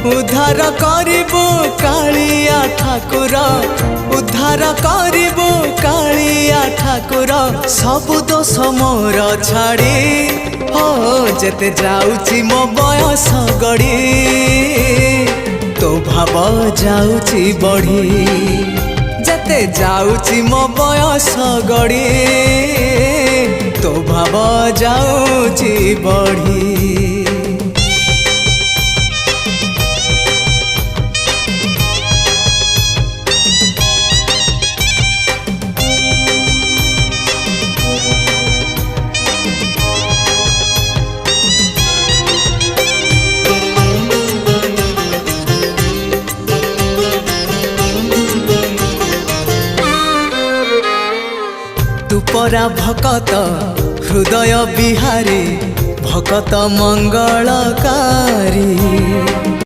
उद्धार करिबो कालिया ठाकुर उद्धार करिबो कालिया ठाकुर सबु दोष मोर छाड़ी हो जेते जाउची मो बयस गड़ी तो भाव जाउची बढ़ी जेते जाउची मो बयस गड़ी तो भाव जाउची बढ़ी। तू परा भकत हृदय बिहारी भकत मंगलकारी।